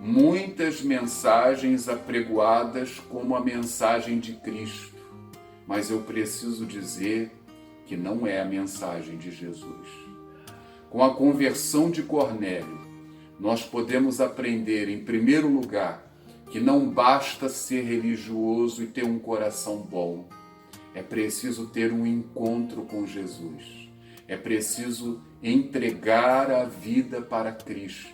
muitas mensagens apregoadas como a mensagem de Cristo, mas eu preciso dizer que não é a mensagem de Jesus. Com a conversão de Cornélio, nós podemos aprender, em primeiro lugar, que não basta ser religioso e ter um coração bom. É preciso ter um encontro com Jesus. É preciso entregar a vida para Cristo.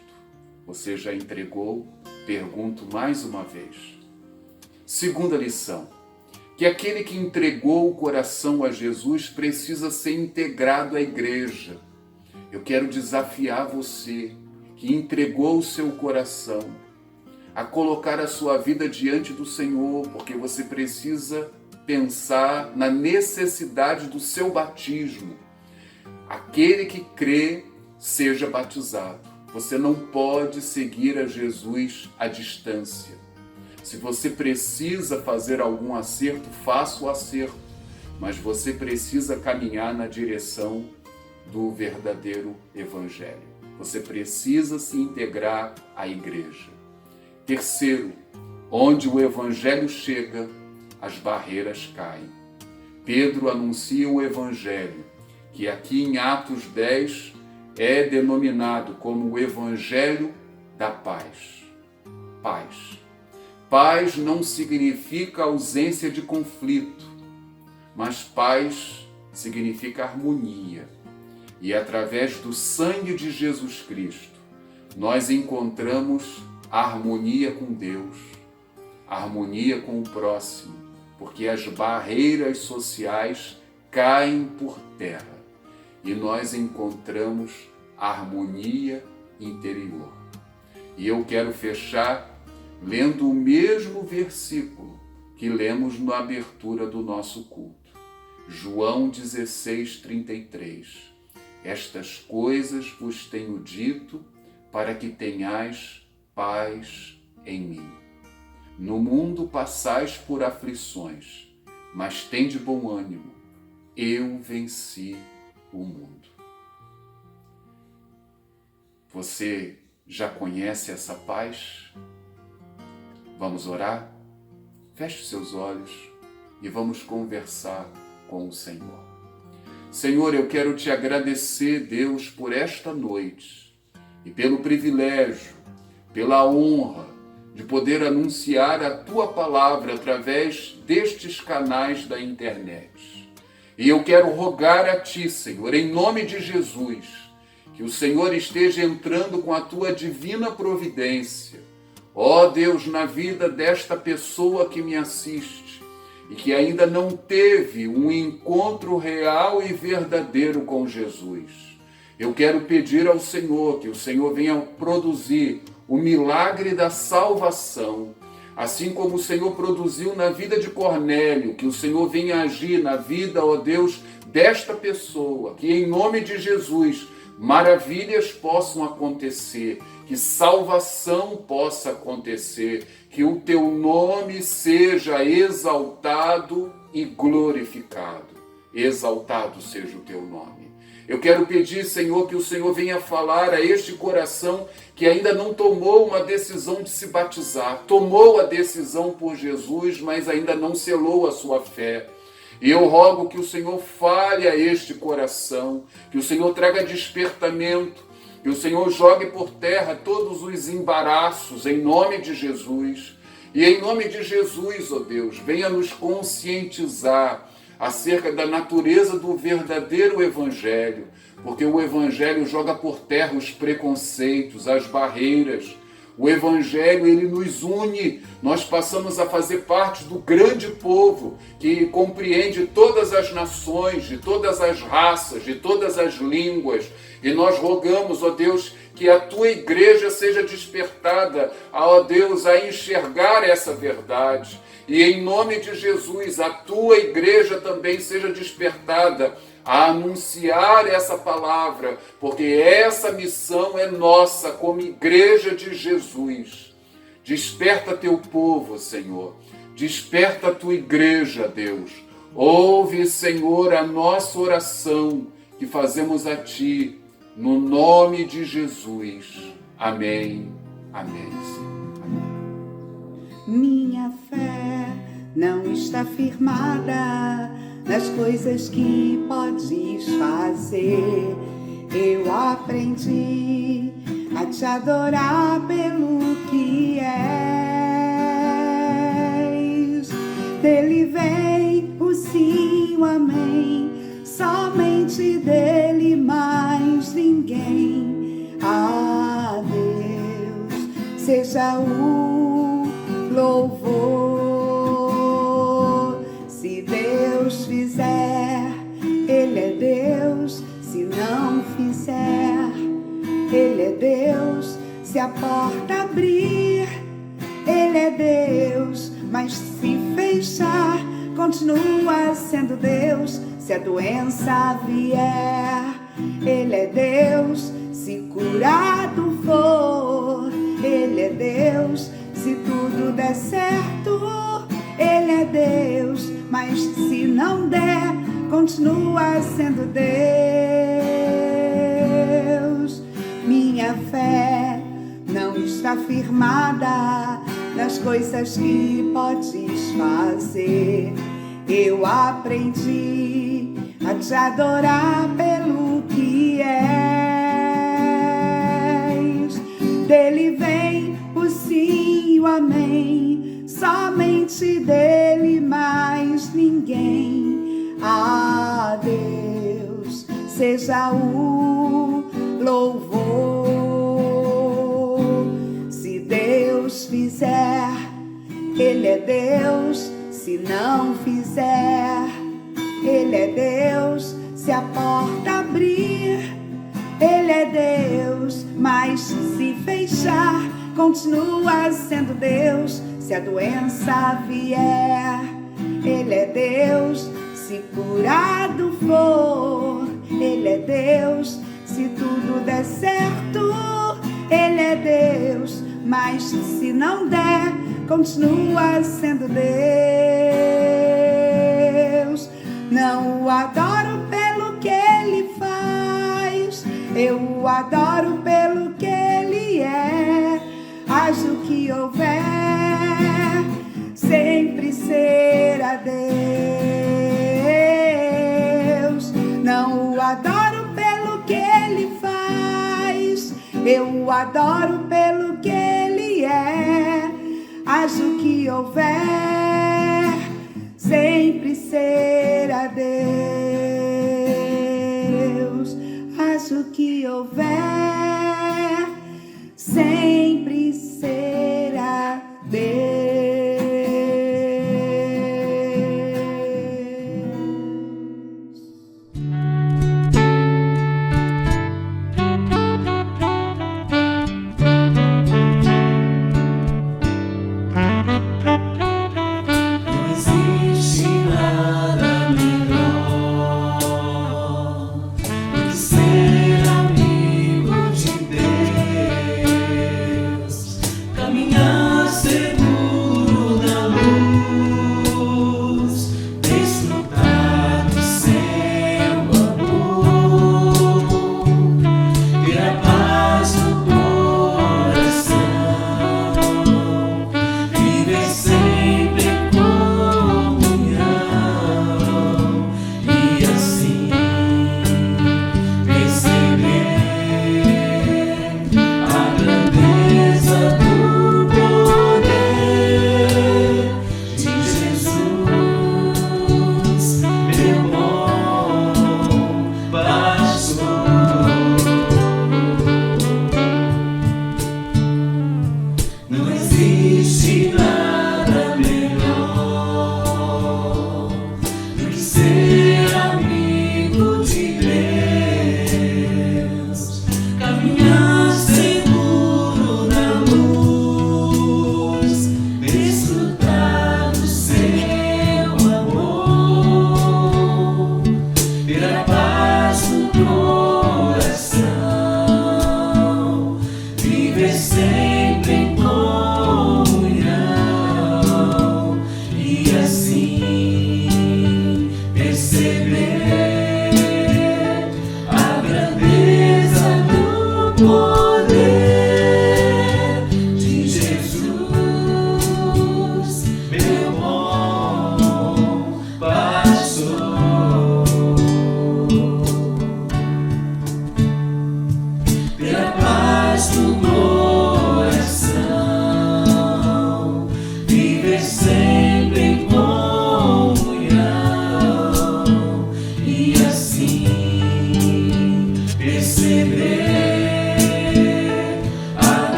Você já entregou? Pergunto mais uma vez. Segunda lição, que aquele que entregou o coração a Jesus precisa ser integrado à igreja. Eu quero desafiar você que entregou o seu coração a colocar a sua vida diante do Senhor, porque você precisa pensar na necessidade do seu batismo. Aquele que crê, seja batizado. Você não pode seguir a Jesus à distância. Se você precisa fazer algum acerto, faça o acerto, mas você precisa caminhar na direção do verdadeiro evangelho. Você precisa se integrar à igreja. Terceiro, onde o evangelho chega, as barreiras caem. Pedro anuncia o evangelho, que aqui em Atos 10 é denominado como o evangelho da paz. Paz. Paz não significa ausência de conflito, mas paz significa harmonia. E através do sangue de Jesus Cristo, nós encontramos a harmonia com Deus, a harmonia com o próximo, porque as barreiras sociais caem por terra e nós encontramos a harmonia interior. E eu quero fechar lendo o mesmo versículo que lemos na abertura do nosso culto. João 16:33. Estas coisas vos tenho dito para que tenhais paz em mim. No mundo passais por aflições, mas tende bom ânimo. Eu venci o mundo. Você já conhece essa paz? Vamos orar? Feche seus olhos e vamos conversar com o Senhor. Senhor, eu quero te agradecer, Deus, por esta noite e pelo privilégio, pela honra de poder anunciar a Tua palavra através destes canais da internet. E eu quero rogar a Ti, Senhor, em nome de Jesus, que o Senhor esteja entrando com a Tua divina providência, ó Deus, na vida desta pessoa que me assiste, e que ainda não teve um encontro real e verdadeiro com Jesus. Eu quero pedir ao Senhor que o Senhor venha produzir o milagre da salvação, assim como o Senhor produziu na vida de Cornélio, que o Senhor venha agir na vida, ó Deus, desta pessoa, que em nome de Jesus maravilhas possam acontecer, que salvação possa acontecer, que o teu nome seja exaltado e glorificado. Exaltado seja o teu nome. Eu quero pedir, Senhor, que o Senhor venha falar a este coração que ainda não tomou uma decisão de se batizar, tomou a decisão por Jesus, mas ainda não selou a sua fé. E eu rogo que o Senhor fale a este coração, que o Senhor traga despertamento, que o Senhor jogue por terra todos os embaraços em nome de Jesus. E em nome de Jesus, ó Deus, venha nos conscientizar acerca da natureza do verdadeiro Evangelho, porque o Evangelho joga por terra os preconceitos, as barreiras. O Evangelho, ele nos une, nós passamos a fazer parte do grande povo que compreende todas as nações, de todas as raças, de todas as línguas. E nós rogamos, ó Deus, que a tua igreja seja despertada, ó Deus, a enxergar essa verdade. E em nome de Jesus, a tua igreja também seja despertada a anunciar essa palavra, porque essa missão é nossa como igreja de Jesus. Desperta teu povo, Senhor. Desperta a tua igreja, Deus. Ouve, Senhor, a nossa oração que fazemos a ti, no nome de Jesus. Amém. Amém, Senhor. Amém. Minha fé não está firmada nas coisas que podes fazer. Eu aprendi a te adorar pelo que és. Dele vem o sim, o amém, somente dele, mais ninguém. A Deus seja o louvor. Se Deus fizer, Ele é Deus. Se não fizer, Ele é Deus. Se a porta abrir, Ele é Deus. Mas se fechar, continua sendo Deus. Se a doença vier, Ele é Deus. Se curado for, Ele é Deus. Se tudo der certo, Ele é Deus. Mas se não der, continua sendo Deus. Minha fé não está firmada nas coisas que podes fazer. Eu aprendi a te adorar pelo que és. Dele vem o sim e o amém, somente dele, mais ninguém. A Deus seja o louvor. Se Deus fizer, Ele é Deus. Se não fizer, Ele é Deus. Se a porta abrir, Ele é Deus. Mas se fechar, continua sendo Deus. Se a doença vier, Ele é Deus. Se curado for, Ele é Deus. Se tudo der certo, Ele é Deus. Mas se não der, continua sendo Deus. Não o adoro pelo que Ele faz, eu o adoro pelo que Ele é. Haja o que houver, sempre será Deus. Não o adoro pelo que Ele faz, eu o adoro pelo que Ele é. Haja o que houver, sempre será Deus. Haja o que houver, sempre será Deus. Ser amigo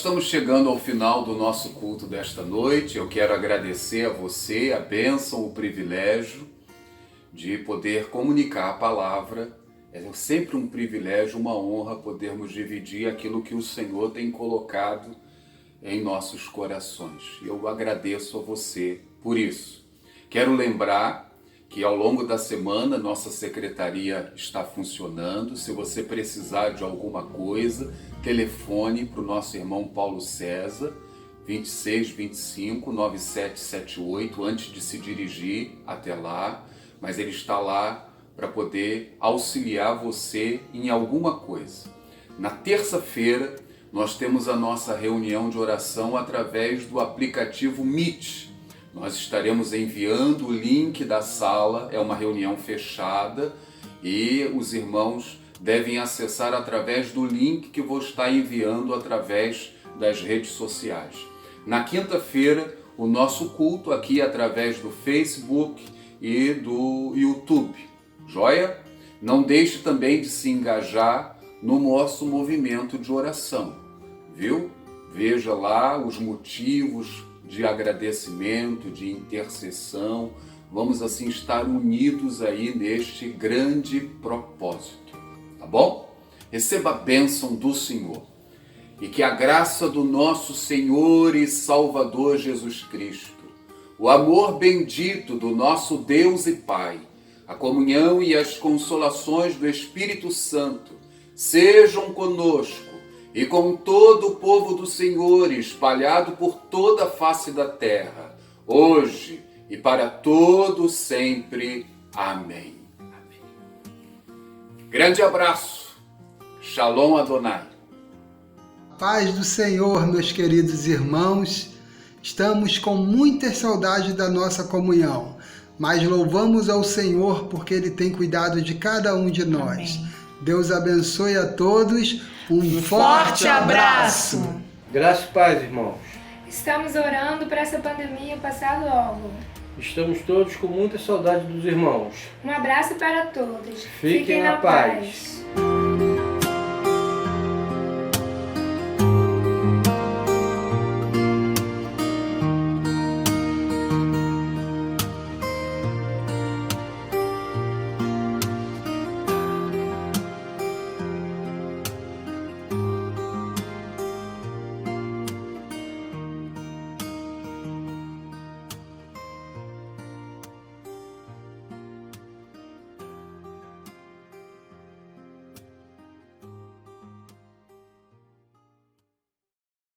estamos chegando ao final do nosso culto desta noite. Eu quero agradecer a você a bênção, o privilégio de poder comunicar a palavra. É sempre um privilégio, uma honra podermos dividir aquilo que o Senhor tem colocado em nossos corações. Eu agradeço a você por isso. Quero lembrar que ao longo da semana nossa secretaria está funcionando. Se você precisar de alguma coisa, telefone para o nosso irmão Paulo César, 2625-9778, antes de se dirigir até lá. Mas ele está lá para poder auxiliar você em alguma coisa. Na terça-feira, nós temos a nossa reunião de oração através do aplicativo Meet. Nós estaremos enviando o link da sala, é uma reunião fechada e os irmãos devem acessar através do link que vou estar enviando através das redes sociais. Na quinta-feira, o nosso culto aqui através do Facebook e do YouTube. Joia? Não deixe também de se engajar no nosso movimento de oração, viu? Veja lá os motivos de agradecimento, de intercessão. Vamos assim estar unidos aí neste grande propósito, tá bom? Receba a bênção do Senhor e que a graça do nosso Senhor e Salvador Jesus Cristo, o amor bendito do nosso Deus e Pai, a comunhão e as consolações do Espírito Santo sejam conosco e com todo o povo do Senhor espalhado por toda a face da terra, hoje e para todo sempre. Amém. Amém. Grande abraço. Shalom Adonai. Paz do Senhor, meus queridos irmãos. Estamos com muita saudade da nossa comunhão, mas louvamos ao Senhor porque Ele tem cuidado de cada um de nós. Amém. Deus abençoe a todos. Um forte abraço. Graças e paz, irmãos. Estamos orando para essa pandemia passar logo. Estamos todos com muita saudade dos irmãos. Um abraço para todos. Fiquem na paz.